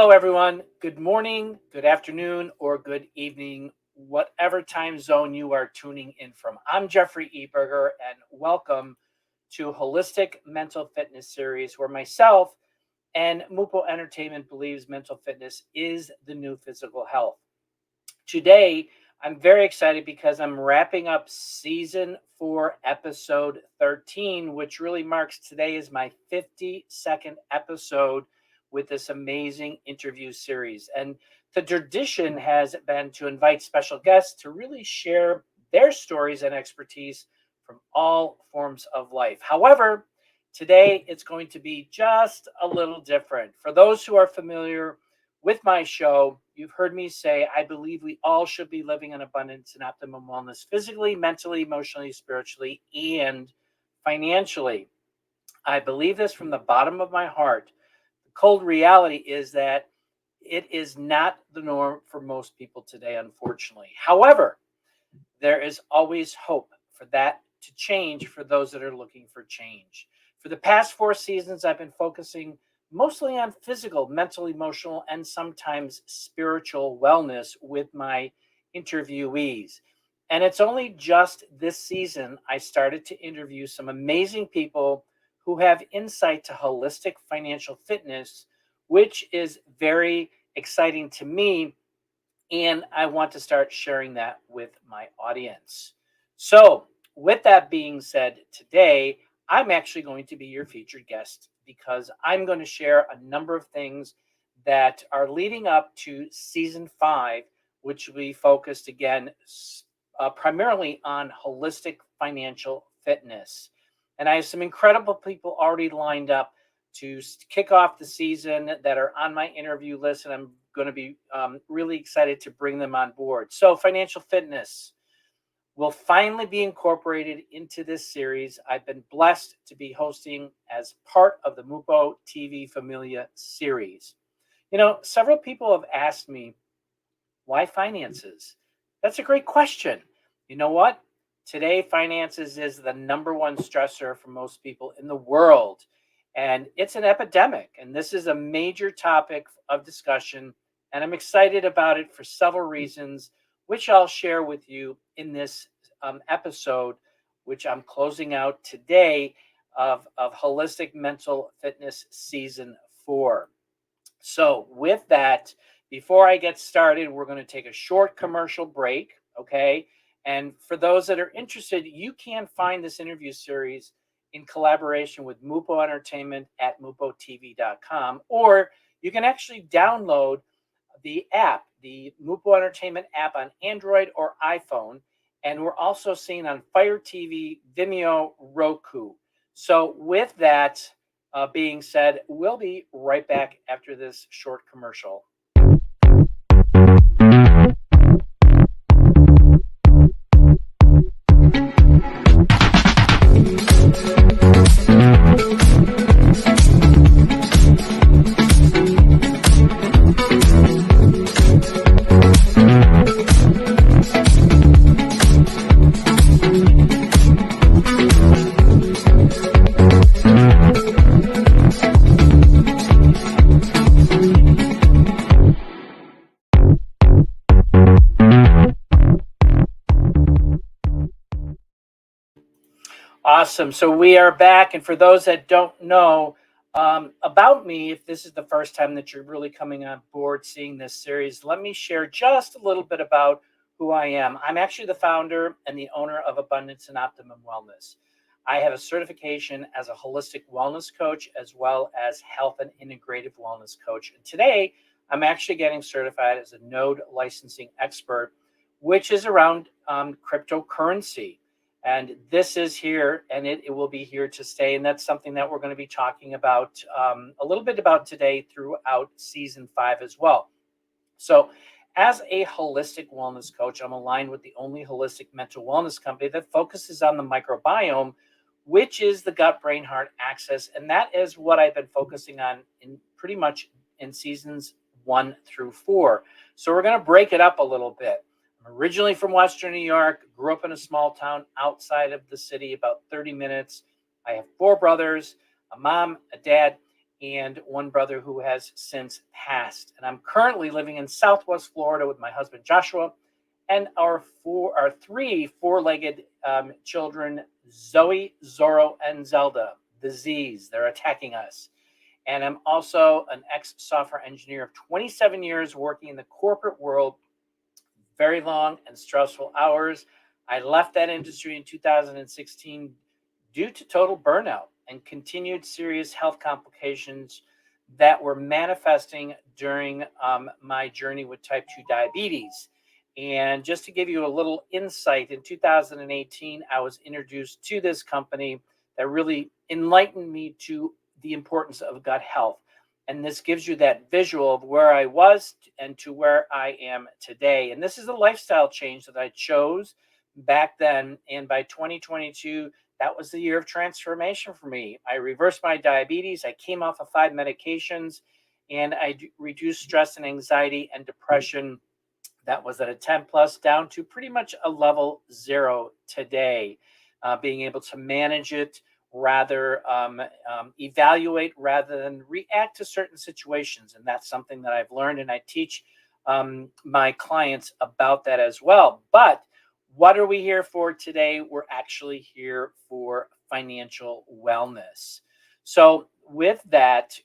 Hello, everyone. Good morning, good afternoon, or good evening, whatever time zone you are tuning in from. I'm Jeffrey E. Berger, and welcome to Holistic Mental Fitness Series, where myself and Mupo Entertainment believes mental fitness is the new physical health. Today, I'm very excited because I'm wrapping up season 4, episode 13, which really marks today is my 52nd episode with this amazing interview series. And the tradition has been to invite special guests to really share their stories and expertise from all forms of life. However, today it's going to be just a little different. For those who are familiar with my show, you've heard me say I believe we all should be living in abundance and optimum wellness physically, mentally, emotionally, spiritually, and financially. I believe this from the bottom of my heart. The cold reality is that it is not the norm for most people today, unfortunately. However, there is always hope for that to change for those that are looking for change. For the past 4 seasons, I've been focusing mostly on physical, mental, emotional, and sometimes spiritual wellness with my interviewees. And it's only just this season I started to interview some amazing people who have insight to holistic financial fitness, which is very exciting to me. And I want to start sharing that with my audience. So, with that being said, today I'm actually going to be your featured guest because I'm going to share a number of things that are leading up to season 5, which will be focused again primarily on holistic financial fitness. And I have some incredible people already lined up to kick off the season that are on my interview list, and I'm going to be really excited to bring them on board. So, financial fitness will finally be incorporated into this series. I've been blessed to be hosting as part of the Mupo TV Familia series. You know, several people have asked me, why finances? That's a great question. You know what? Today, finances is the number one stressor for most people in the world. And it's an epidemic. And this is a major topic of discussion. And I'm excited about it for several reasons, which I'll share with you in this episode, which I'm closing out today of Holistic Mental Fitness Season 4. So, with that, before I get started, we're going to take a short commercial break, okay? And for those that are interested, you can find this interview series in collaboration with Mupo Entertainment at mupotv.com, or you can actually download the app, the Mupo Entertainment app on Android or iPhone, and we're also seen on Fire TV, Vimeo, Roku. So with that being said, we'll be right back after this short commercial. Awesome. So we are back. And for those that don't know about me, if this is the first time that you're really coming on board seeing this series, let me share just a little bit about who I am. I'm actually the founder and the owner of Abundance and Optimum Wellness. I have a certification as a holistic wellness coach as well as health and integrative wellness coach. And today, I'm actually getting certified as a node licensing expert, which is around cryptocurrency. And this is here, and it will be here to stay. And that's something that we're going to be talking about a little bit about today throughout season 5 as well. So as a holistic wellness coach, I'm aligned with the only holistic mental wellness company that focuses on the microbiome, which is the gut, brain, heart axis. And that is what I've been focusing on in pretty much in seasons 1 through 4. So we're going to break it up a little bit. I'm originally from Western New York, grew up in a small town outside of the city, about 30 minutes. I have 4 brothers, a mom, a dad, and one brother who has since passed. And I'm currently living in Southwest Florida with my husband Joshua and our three four-legged children, Zoe, Zorro, and Zelda. The Z's, they're attacking us. And I'm also an ex-software engineer of 27 years working in the corporate world, very long and stressful hours. I left that industry in 2016 due to total burnout and continued serious health complications that were manifesting during my journey with type 2 diabetes. And just to give you a little insight, in 2018, I was introduced to this company that really enlightened me to the importance of gut health. And this gives you that visual of where I was and to where I am today. And this is a lifestyle change that I chose back then. And by 2022, that was the year of transformation for me. I reversed my diabetes. I came off of 5 medications, and I reduced stress and anxiety and depression that was at a 10 plus down to pretty much a level 0 today. Being able to manage it, rather evaluate rather than react to certain situations. And that's something that I've learned, and I teach my clients about that as well. But what are we here for today? We're actually here for financial wellness. So with that,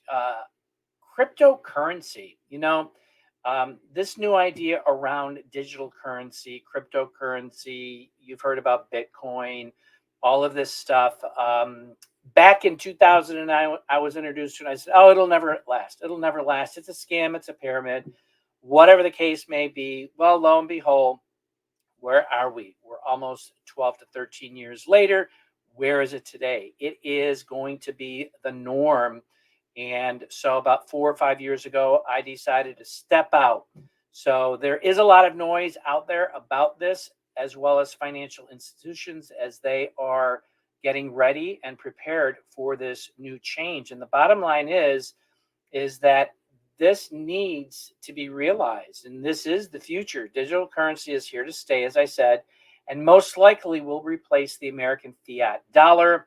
cryptocurrency, this new idea around digital currency, cryptocurrency, you've heard about Bitcoin, all of this stuff. Back in 2009, I was introduced to it, and I said, oh, it'll never last. It'll never last. It's a scam. It's a pyramid. Whatever the case may be. Well, lo and behold, where are we? We're almost 12 to 13 years later. Where is it today? It is going to be the norm. And so about 4 or 5 years ago, I decided to step out. So there is a lot of noise out there about this, as well as financial institutions as they are getting ready and prepared for this new change. And the bottom line is that this needs to be realized, and this is the future. Digital currency is here to stay, as I said, and most likely will replace the American fiat dollar.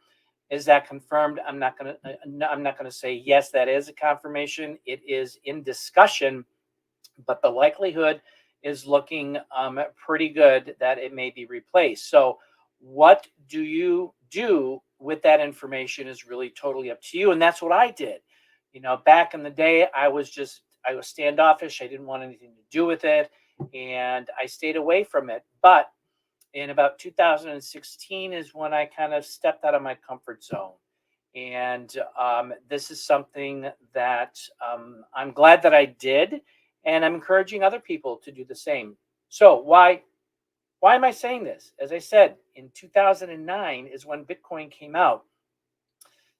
Is that confirmed? I'm not going to say yes, that is a confirmation. It is in discussion, but the likelihood is looking pretty good that it may be replaced. So what do you do with that information is really totally up to you. And that's what I did. Back in the day, I was standoffish. I didn't want anything to do with it, and I stayed away from it. But in about 2016 is when I kind of stepped out of my comfort zone. And this is something that I'm glad that I did, and I'm encouraging other people to do the same. So why am I saying this? As I said, in 2009 is when Bitcoin came out,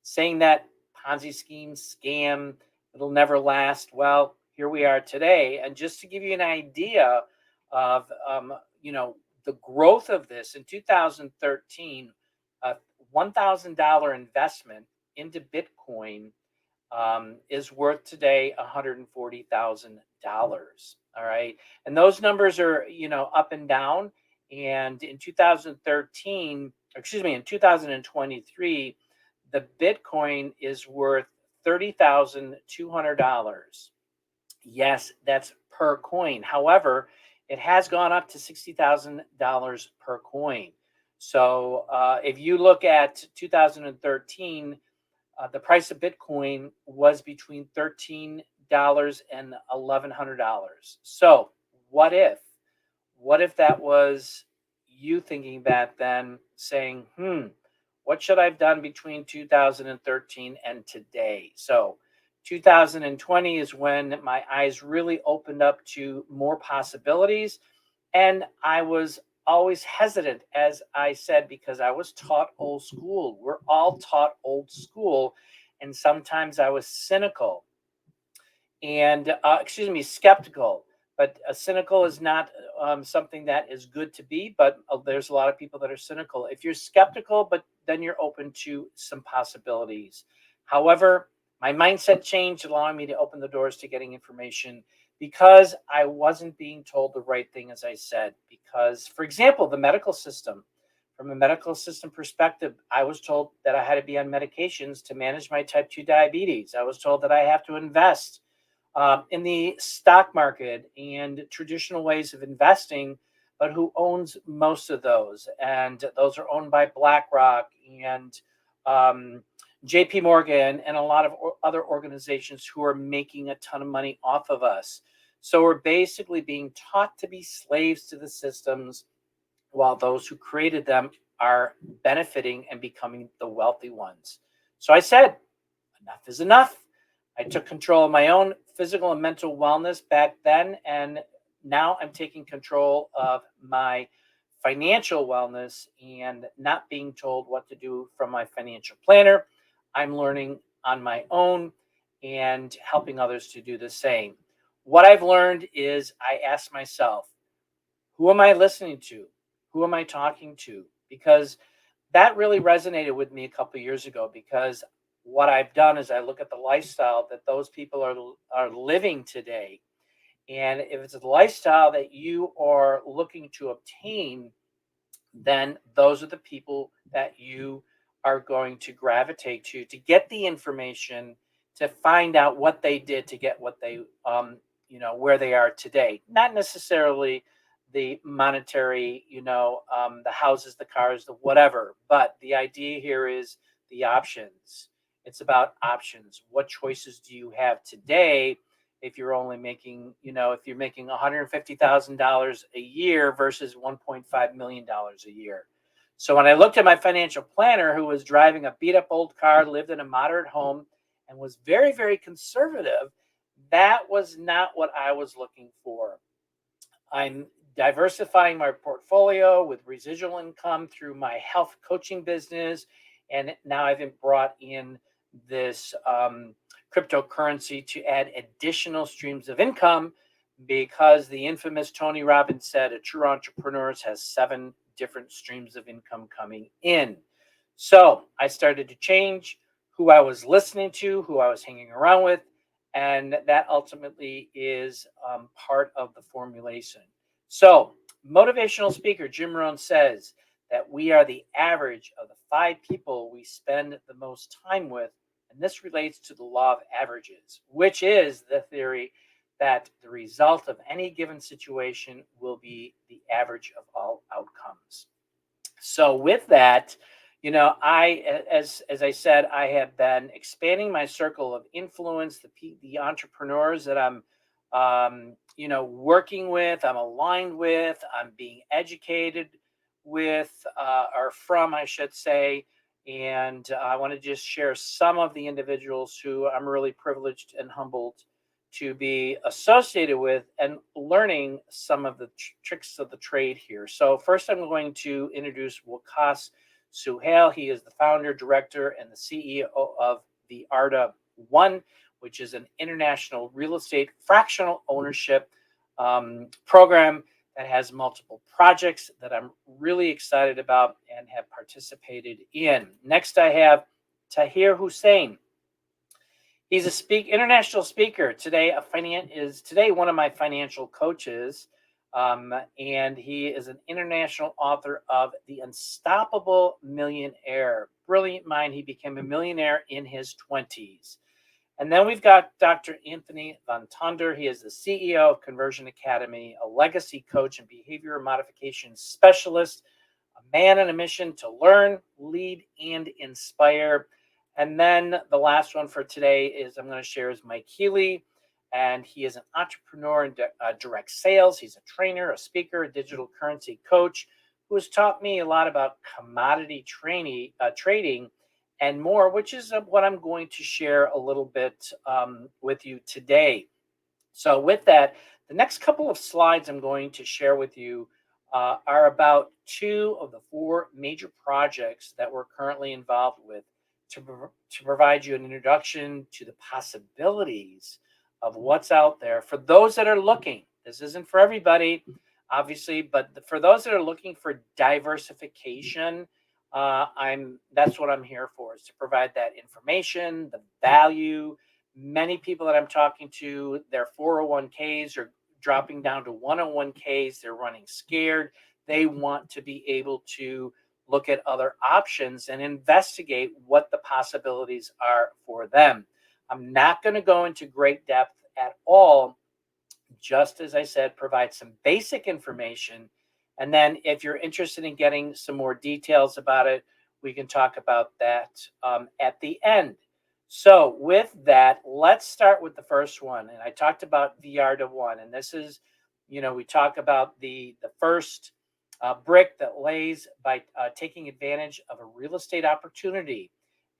saying that Ponzi scheme, scam, it'll never last. Well, here we are today. And just to give you an idea of, the growth of this, in 2013, a $1,000 investment into Bitcoin is worth today $140,000. All right. And those numbers are, up and down. And in 2023, the Bitcoin is worth $30,200. Yes, that's per coin. However, it has gone up to $60,000 per coin. So if you look at 2013, the price of Bitcoin was between $13 and $1,100. So what if that was you thinking back then, saying, what should I have done between 2013 and today? So 2020 is when my eyes really opened up to more possibilities. And I was always hesitant, as I said, because I was taught old school. We're all taught old school. And sometimes I was cynical and, skeptical. But cynical is not something that is good to be, but there's a lot of people that are cynical. If you're skeptical, but then you're open to some possibilities. However, my mindset changed, allowing me to open the doors to getting information because I wasn't being told the right thing, as I said. Because, for example, the medical system From a medical system perspective, I was told that I had to be on medications to manage my type 2 diabetes. I was told that I have to invest in the stock market and traditional ways of investing, but who owns most of those? And those are owned by BlackRock and um, JP Morgan and a lot of other organizations who are making a ton of money off of us. So we're basically being taught to be slaves to the systems while those who created them are benefiting and becoming the wealthy ones. So I said, enough is enough. I took control of my own physical and mental wellness back then, and now I'm taking control of my financial wellness and not being told what to do from my financial planner. I'm learning on my own and helping others to do the same. What I've learned is I ask myself, who am I listening to? Who am I talking to? Because that really resonated with me a couple of years ago, because what I've done is I look at the lifestyle that those people are living today. And if it's a lifestyle that you are looking to obtain, then those are the people that you are going to gravitate to get the information, to find out what they did to get what they where they are today, not necessarily the monetary, the houses, the cars, the whatever, but the idea here is the options. It's about options. What choices do you have today? If you're only making, if you're making $150,000 a year versus $1.5 million a year. So when I looked at my financial planner, who was driving a beat up old car, lived in a moderate home, and was very, very conservative, that was not what I was looking for. I'm diversifying my portfolio with residual income through my health coaching business. And now I've brought in this cryptocurrency to add additional streams of income, because the infamous Tony Robbins said a true entrepreneur has 7 different streams of income coming in. So I started to change who I was listening to, who I was hanging around with, and that ultimately is part of the formulation. So, motivational speaker Jim Rohn says that we are the average of the 5 people we spend the most time with, and this relates to the law of averages, which is the theory that the result of any given situation will be the average of all outcomes. So with that, I, as I said, I have been expanding my circle of influence, the entrepreneurs that I'm working with, I'm aligned with, I'm being educated with, or from, I should say. And I want to just share some of the individuals who I'm really privileged and humbled to be associated with, and learning some of the tricks of the trade here. So first, I'm going to introduce Waqas Suhail. He is the founder, director, and the CEO of the Arda One, which is an international real estate fractional ownership program that has multiple projects that I'm really excited about and have participated in. Next, I have Tahir Hussein. He's a international speaker. Today, today one of my financial coaches, and he is an international author of The Unstoppable Millionaire. Brilliant mind. He became a millionaire in his 20s. And then we've got Dr. Anthony Van Tonder. He is the CEO of Conversion Academy, a legacy coach and behavior modification specialist, a man on a mission to learn, lead, and inspire. And then the last one for today is I'm going to share is Mike Healy, and he is an entrepreneur in direct sales. He's a trainer, a speaker, a digital currency coach, who has taught me a lot about commodity trading and more, which is what I'm going to share a little bit with you today. So with that, the next couple of slides I'm going to share with you are about 2 of the 4 major projects that we're currently involved with, to provide you an introduction to the possibilities of what's out there for those that are looking. This isn't for everybody, obviously, but for those that are looking for diversification, that's what I'm here for, is to provide that information, the value. Many people that I'm talking to, their 401ks are dropping down to 101ks. They're running scared. They want to be able to look at other options and investigate what the possibilities are for them. I'm not going to go into great depth at all, just as I said, provide some basic information. And then if you're interested in getting some more details about it, we can talk about that at the end. So with that, let's start with the first one. And I talked about VR-to-one. And this is, we talk about the first brick that lays by taking advantage of a real estate opportunity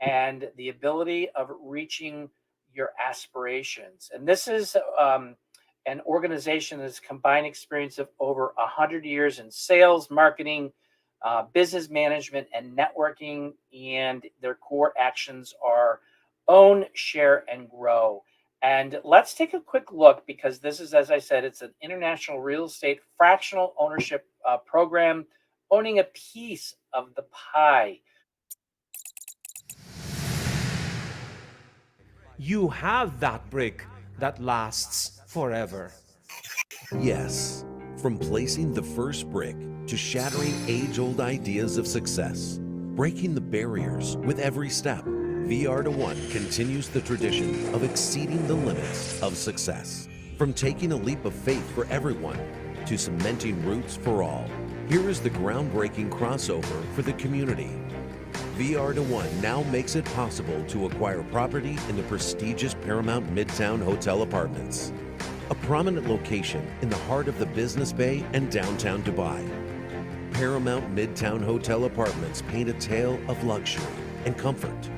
and the ability of reaching your aspirations. And this is an organization that has combined experience of over 100 years in sales, marketing, business management, and networking. And their core actions are own, share, and grow. And let's take a quick look, because this is, as I said, it's an international real estate fractional ownership program, owning a piece of the pie. You have that brick that lasts forever. Yes, from placing the first brick to shattering age-old ideas of success, breaking the barriers with every step, VR-to-one continues the tradition of exceeding the limits of success. From taking a leap of faith for everyone to cementing roots for all, here is the groundbreaking crossover for the community. VR-to-one now makes it possible to acquire property in the prestigious Paramount Midtown Hotel Apartments, a prominent location in the heart of the Business Bay and downtown Dubai. Paramount Midtown Hotel Apartments paint a tale of luxury and comfort,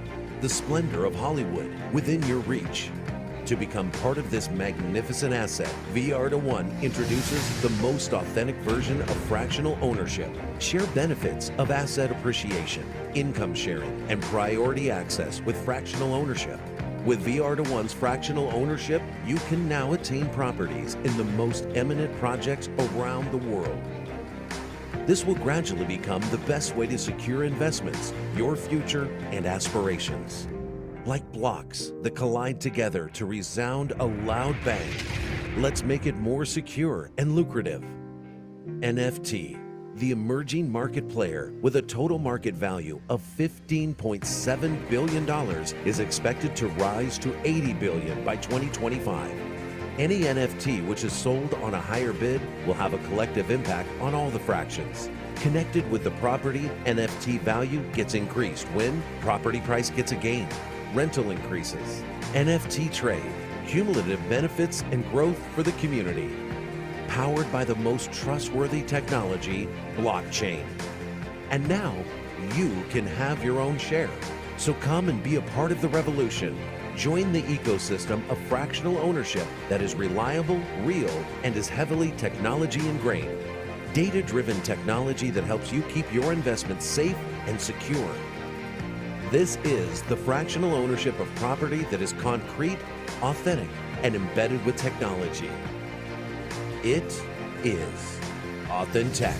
the splendor of Hollywood within your reach. To become part of this magnificent asset, VR-to-one introduces the most authentic version of fractional ownership. Share benefits of asset appreciation, income sharing, and priority access with fractional ownership. With VR-to-one's fractional ownership, you can now attain properties in the most eminent projects around the world. This will gradually become the best way to secure investments, your future, and aspirations. Like blocks that collide together to resound a loud bang, let's make it more secure and lucrative. NFT, the emerging market player with a total market value of $15.7 billion, is expected to rise to $80 billion by 2025. Any NFT which is sold on a higher bid will have a collective impact on all the fractions. Connected with the property, NFT value gets increased when property price gets a gain, rental increases, NFT trade, cumulative benefits and growth for the community. Powered by the most trustworthy technology, blockchain. And now, you can have your own share. So come and be a part of the revolution. Join the ecosystem of fractional ownership that is reliable, real, and is heavily technology ingrained. Data-driven technology that helps you keep your investments safe and secure. This is the fractional ownership of property that is concrete, authentic, and embedded with technology. It is Authentic.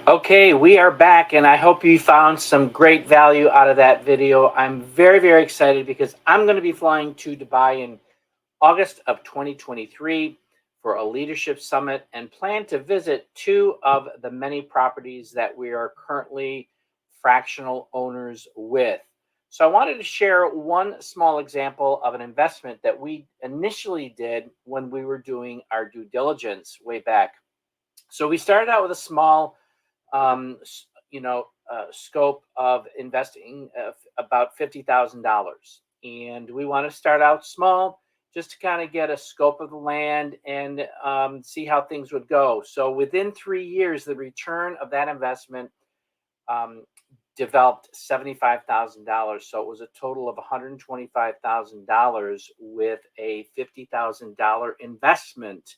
Okay, we are back, and I hope you found some great value out of that video. I'm very, very excited because I'm going to be flying to Dubai in August of 2023 for a leadership summit and plan to visit two of the many properties that we are currently fractional owners with. So I wanted to share one small example of an investment that we initially did when we were doing our due diligence way back. So we started out with a small scope of investing about $50,000. And we want to start out small just to kind of get a scope of the land and see how things would go. So within 3 years, the return of that investment developed $75,000. So it was a total of $125,000 with a $50,000 investment.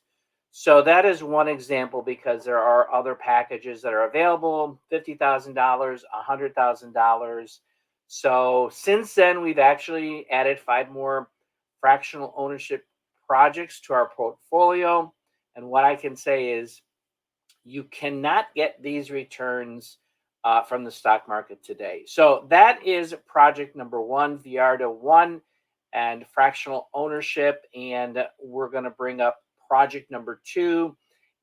So that is one example, because there are other packages that are available, $50,000, $100,000. So since then, we've actually added 5 more fractional ownership projects to our portfolio. And what I can say is you cannot get these returns from the stock market today. So that is project number one, Viarda1 and fractional ownership. And we're going to bring up project number two.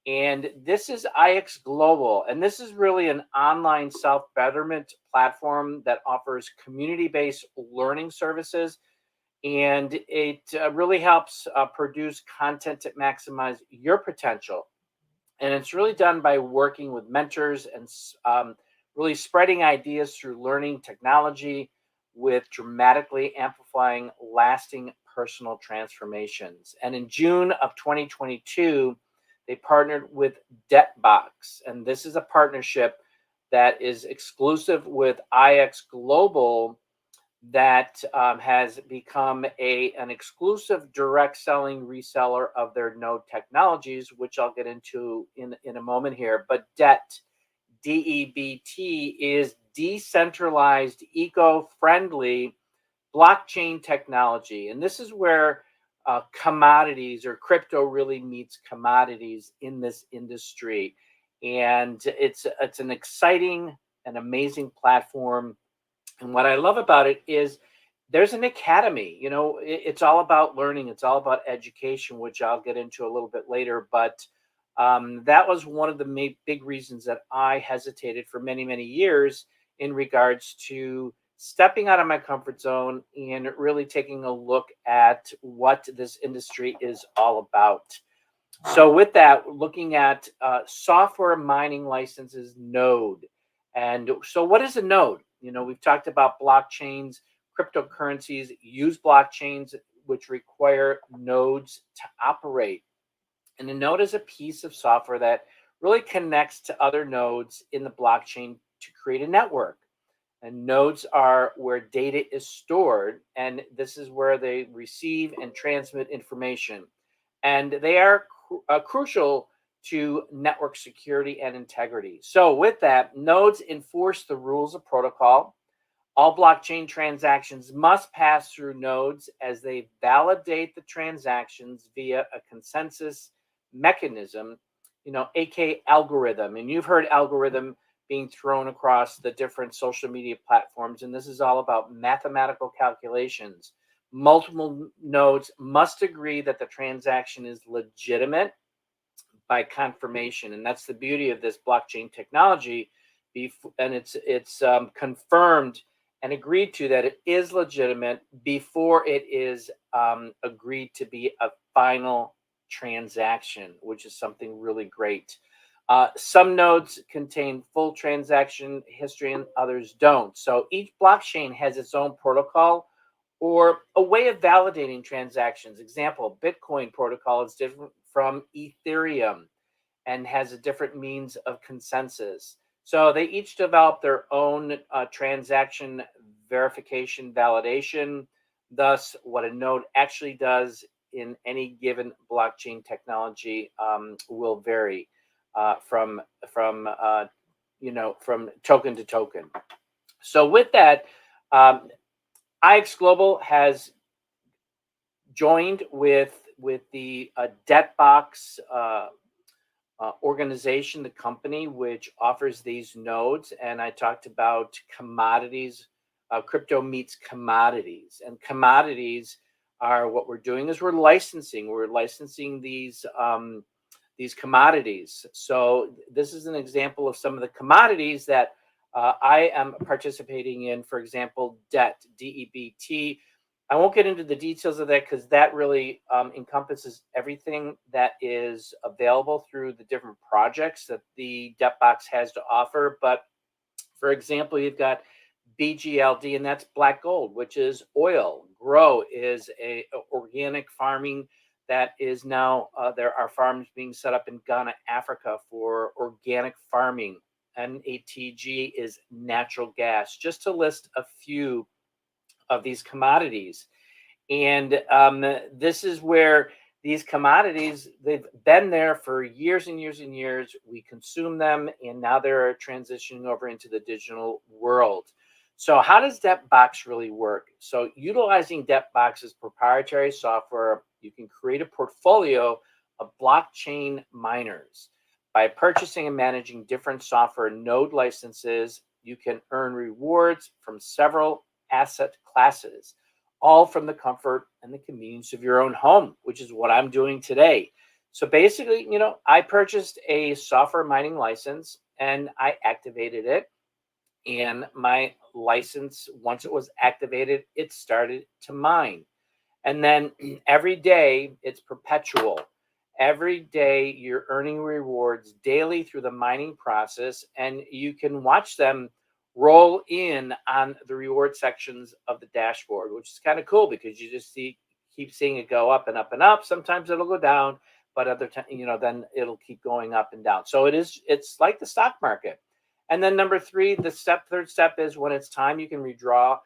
And this is IX Global. And this is really an online self-betterment platform that offers community-based learning services. And it really helps produce content that maximize your potential. And it's really done by working with mentors and really spreading ideas through learning technology with dramatically amplifying lasting personal transformations. And in June of 2022, they partnered with Debtbox. And this is a partnership that is exclusive with IX Global that has become an exclusive direct selling reseller of their node technologies, which I'll get into in a moment here. But DEBT is decentralized, eco-friendly blockchain technology. And this is where commodities or crypto really meets commodities in this industry. And it's an exciting and amazing platform. And what I love about it is there's an academy. It's all about learning. It's all about education, which I'll get into a little bit later. But that was one of the big reasons that I hesitated for many, many years in regards to stepping out of my comfort zone and really taking a look at what this industry is all about. So with that, looking at software mining licenses node. And so what is a node? We've talked about blockchains, cryptocurrencies use blockchains, which require nodes to operate. And a node is a piece of software that really connects to other nodes in the blockchain to create a network. And nodes are where data is stored, and this is where they receive and transmit information. And they are crucial to network security and integrity. So with that, nodes enforce the rules of protocol. All blockchain transactions must pass through nodes as they validate the transactions via a consensus mechanism, aka algorithm. And you've heard algorithm being thrown across the different social media platforms. And this is all about mathematical calculations. Multiple nodes must agree that the transaction is legitimate by confirmation. And that's the beauty of this blockchain technology. And it's confirmed and agreed to that it is legitimate before it is agreed to be a final transaction, which is something really great. Some nodes contain full transaction history and others don't. So each blockchain has its own protocol or a way of validating transactions. Example, Bitcoin protocol is different from Ethereum and has a different means of consensus. So they each develop their own transaction verification validation. Thus, what a node actually does in any given blockchain technology will vary from token to token. So with that, IX Global has joined with the Debtbox organization, the company which offers these nodes. And I talked about commodities. Crypto meets commodities, and commodities are what we're doing is we're licensing. We're licensing these commodities. So this is an example of some of the commodities that I am participating in. For example, DEBT. I won't get into the details of that because that really encompasses everything that is available through the different projects that the Debtbox has to offer. But for example, you've got BGLD, and that's black gold, which is oil. Grow is a organic farming that is now, there are farms being set up in Ghana, Africa for organic farming. NATG is natural gas, just to list a few of these commodities. And this is where these commodities, they've been there for years and years and years. We consume them, and now they're transitioning over into the digital world. So how does Debtbox really work? So utilizing Debtbox's proprietary software, you can create a portfolio of blockchain miners by purchasing and managing different software node licenses you can earn rewards from several asset classes, all from the comfort and the convenience of your own home, which is what I'm doing today. So basically, I purchased a software mining license and I activated it. And my license, once it was activated, it started to mine. And then every day it's perpetual. Every day you're earning rewards daily through the mining process, and you can watch them roll in on the reward sections of the dashboard, which is kind of cool because you just keep seeing it go up and up and up. Sometimes it'll go down, but other times, then it'll keep going up and down. So it's like the stock market. And then number three, third step is when it's time, you can withdraw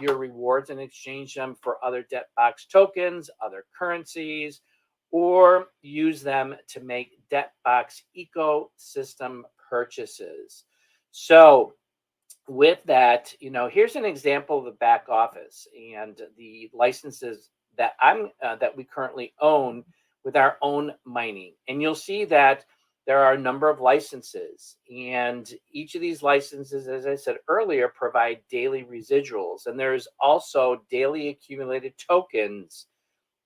your rewards and exchange them for other DebtBox tokens, other currencies, or use them to make DebtBox ecosystem purchases. So with that, here's an example of the back office and the licenses that we currently own with our own mining. And you'll see that there are a number of licenses, and each of these licenses, as I said earlier, provide daily residuals. And there's also daily accumulated tokens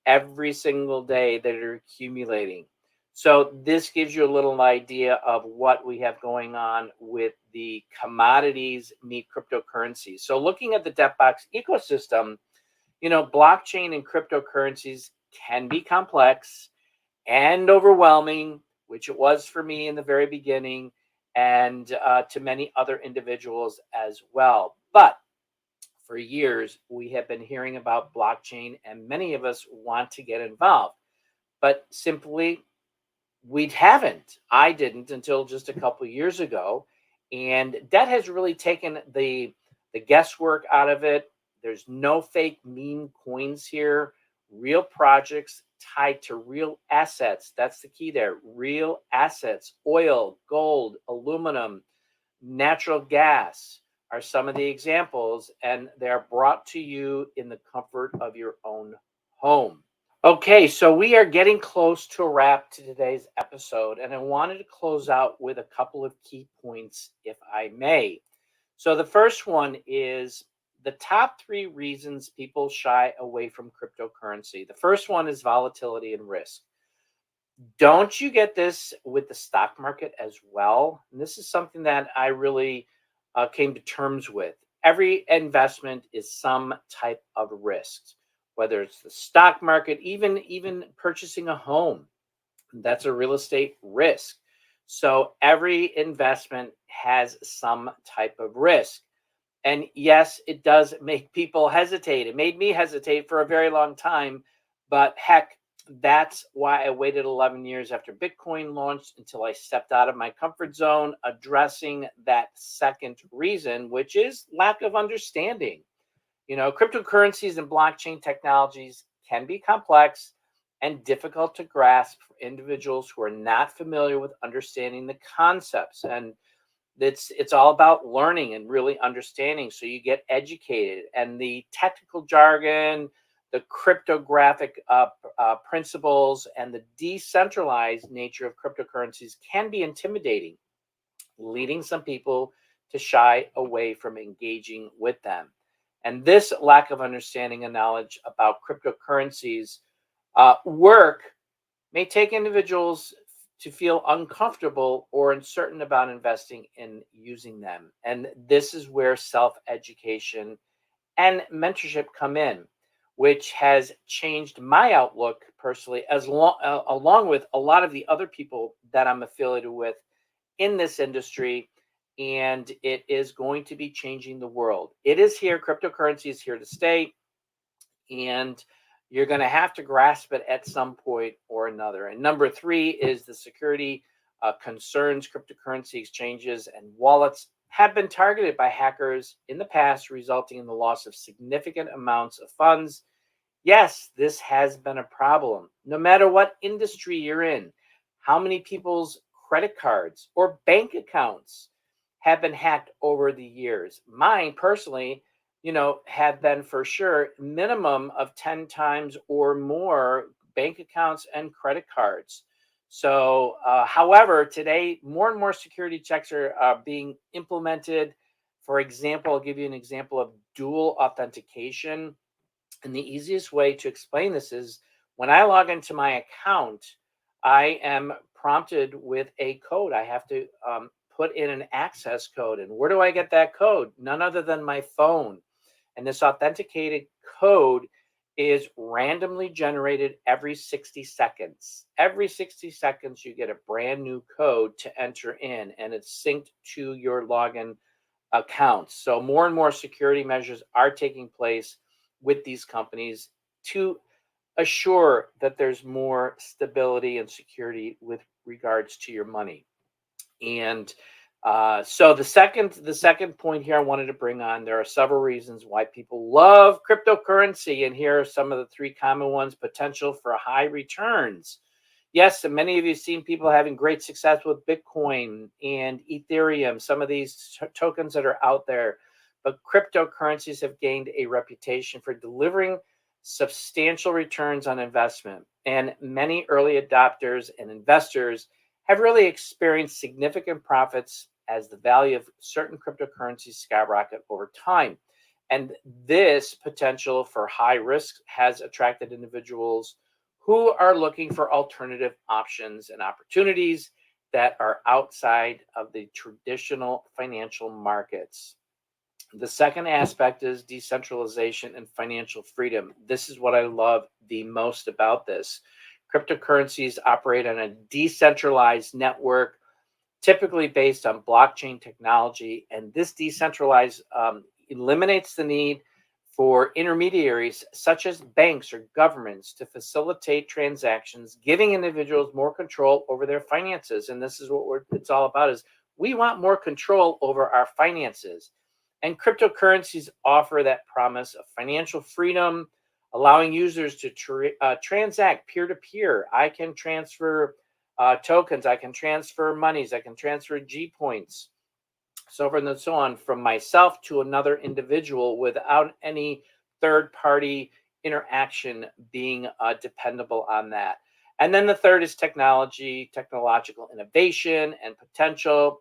every single day that are accumulating. So this gives you a little idea of what we have going on with the commodities meet cryptocurrencies. So looking at the DebtBox ecosystem, blockchain and cryptocurrencies can be complex and overwhelming, which it was for me in the very beginning, and to many other individuals as well. But for years, we have been hearing about blockchain, and many of us want to get involved. But simply, we haven't. I didn't until just a couple of years ago. And that has really taken the guesswork out of it. There's no fake meme coins here. Real projects tied to real assets. That's the key there. Real assets, oil, gold, aluminum, natural gas are some of the examples, and they're brought to you in the comfort of your own home. Okay, so we are getting close to a wrap to today's episode, and I wanted to close out with a couple of key points, if I may. So the first one is the top 3 reasons people shy away from cryptocurrency. The first one is volatility and risk. Don't you get this with the stock market as well? And this is something that I really came to terms with. Every investment is some type of risk, whether it's the stock market, even purchasing a home. That's a real estate risk. So every investment has some type of risk. And yes, it does make people hesitate. It made me hesitate for a very long time, but heck, that's why I waited 11 years after Bitcoin launched until I stepped out of my comfort zone, addressing that second reason, which is lack of understanding. Cryptocurrencies and blockchain technologies can be complex and difficult to grasp for individuals who are not familiar with understanding the concepts. And it's all about learning and really understanding. So you get educated, and the technical jargon, the cryptographic principles, and the decentralized nature of cryptocurrencies can be intimidating, leading some people to shy away from engaging with them. And this lack of understanding and knowledge about cryptocurrencies work may take individuals to feel uncomfortable or uncertain about investing in using them. And this is where self-education and mentorship come in, which has changed my outlook personally, along with a lot of the other people that I'm affiliated with in this industry. And it is going to be changing the world. It is here. Cryptocurrency is here to stay. And you're going to have to grasp it at some point or another. And number 3 is the security concerns. Cryptocurrency exchanges and wallets have been targeted by hackers in the past, resulting in the loss of significant amounts of funds. Yes, this has been a problem. No matter what industry you're in, how many people's credit cards or bank accounts have been hacked over the years? Mine personally, have been for sure minimum of 10 times or more bank accounts and credit cards. So, however, today more and more security checks are being implemented, For example, I'll give you an example of dual authentication. And the easiest way to explain this is when I log into my account, I am prompted with a code. I have to put in an access code. And where do I get that code? None other than my phone. And this authenticated code is randomly generated every 60 seconds. Every 60 seconds, you get a brand new code to enter in, and it's synced to your login accounts. So more and more security measures are taking place with these companies to assure that there's more stability and security with regards to your money. And so the second point here I wanted to bring on, there are several reasons why people love cryptocurrency, and here are some of the three common ones. Potential for high returns. Yes, and many of you have seen people having great success with Bitcoin and Ethereum, some of these tokens that are out there. But cryptocurrencies have gained a reputation for delivering substantial returns on investment. And many early adopters and investors have really experienced significant profits as the value of certain cryptocurrencies skyrocket over time. And this potential for high risk has attracted individuals who are looking for alternative options and opportunities that are outside of the traditional financial markets. The second aspect is decentralization and financial freedom. This is what I love the most about this. Cryptocurrencies operate on a decentralized network, typically based on blockchain technology, and this decentralized eliminates the need for intermediaries such as banks or governments to facilitate transactions, giving individuals more control over their finances. And this is what it's all about: is we want more control over our finances. And cryptocurrencies offer that promise of financial freedom, allowing users to transact peer to peer. I can transfer tokens, I can transfer monies, I can transfer G points, so forth and so on, from myself to another individual without any third party interaction being dependable on that. And then the third is technology, technological innovation and potential.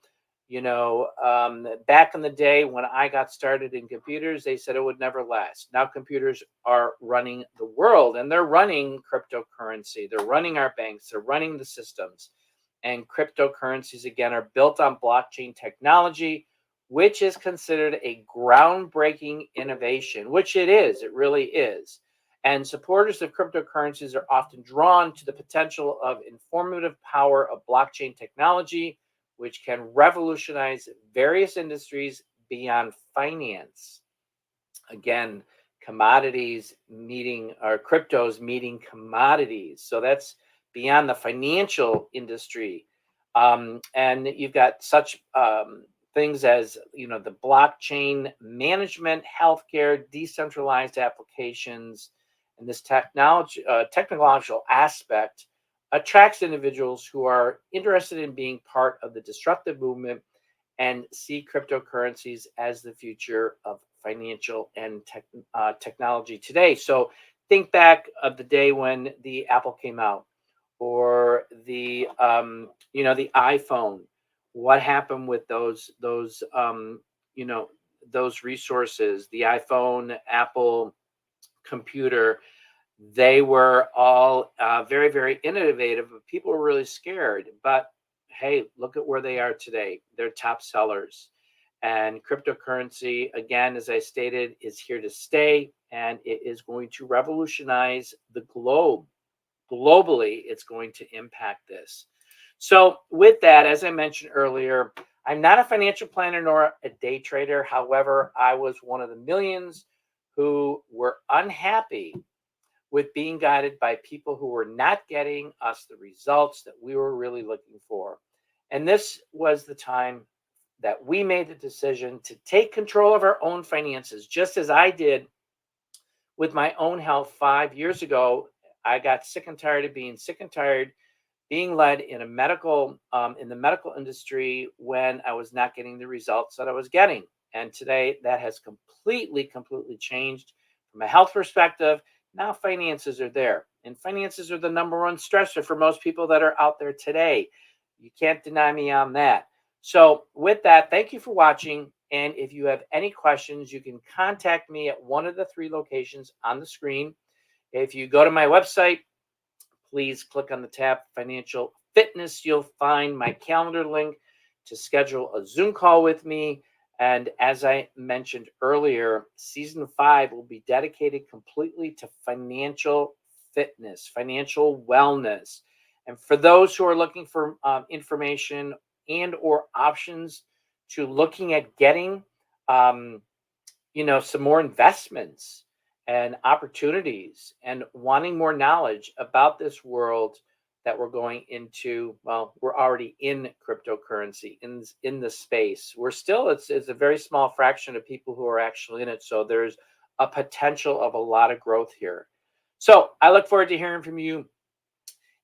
Back in the day when I got started in computers, they said it would never last. Now computers are running the world, and they're running cryptocurrency. They're running our banks. They're running the systems. And cryptocurrencies, again, are built on blockchain technology, which is considered a groundbreaking innovation, which it is. It really is. And supporters of cryptocurrencies are often drawn to the potential of informative power of blockchain technology, which can revolutionize various industries beyond finance. Again, commodities meeting, or cryptos meeting commodities. So that's beyond the financial industry. And you've got such things as, the blockchain management, healthcare, decentralized applications, and this technological aspect attracts individuals who are interested in being part of the disruptive movement and see cryptocurrencies as the future of financial and technology today. So think back of the day when the Apple came out, or the the iPhone. What happened with those resources? The iPhone, Apple computer, they were all very, very innovative, but people were really scared. But hey, look at where they are today. They're top sellers. And cryptocurrency, again, as I stated, is here to stay, and it is going to revolutionize the globe. Globally, it's going to impact this. So with that, as I mentioned earlier, I'm not a financial planner nor a day trader. However, I was one of the millions who were unhappy with being guided by people who were not getting us the results that we were really looking for. And this was the time that we made the decision to take control of our own finances, just as I did with my own health 5 years ago. I got sick and tired of being sick and tired, being led in the medical industry when I was not getting the results that I was getting. And today that has completely changed from a health perspective. Now finances are there, and finances are the number one stressor for most people that are out there today. You can't deny me on that. So with that, thank you for watching. And if you have any questions, you can contact me at one of the 3 locations on the screen. If you go to my website, please click on the tab Financial Fitness. You'll find my calendar link to schedule a Zoom call with me. And as I mentioned earlier, season 5 will be dedicated completely to financial fitness, financial wellness. And for those who are looking for information and or options to looking at getting, um, some more investments and opportunities and wanting more knowledge about this world that we're going into. Well, we're already in cryptocurrency, in the space. We're still, it's a very small fraction of people who are actually in it. So there's a potential of a lot of growth here. So I look forward to hearing from you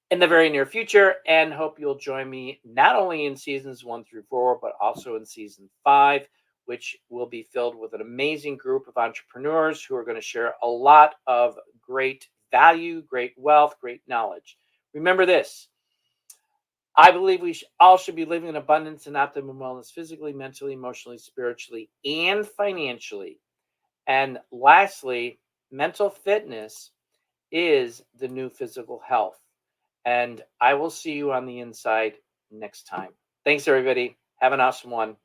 in the very near future, and hope you'll join me not only in seasons 1 through 4, but also in season 5, which will be filled with an amazing group of entrepreneurs who are going to share a lot of great value, great wealth, great knowledge. Remember this: I believe we all should be living in abundance and optimum wellness physically, mentally, emotionally, spiritually, and financially. And lastly, mental fitness is the new physical health. And I will see you on the inside next time. Thanks, everybody. Have an awesome one.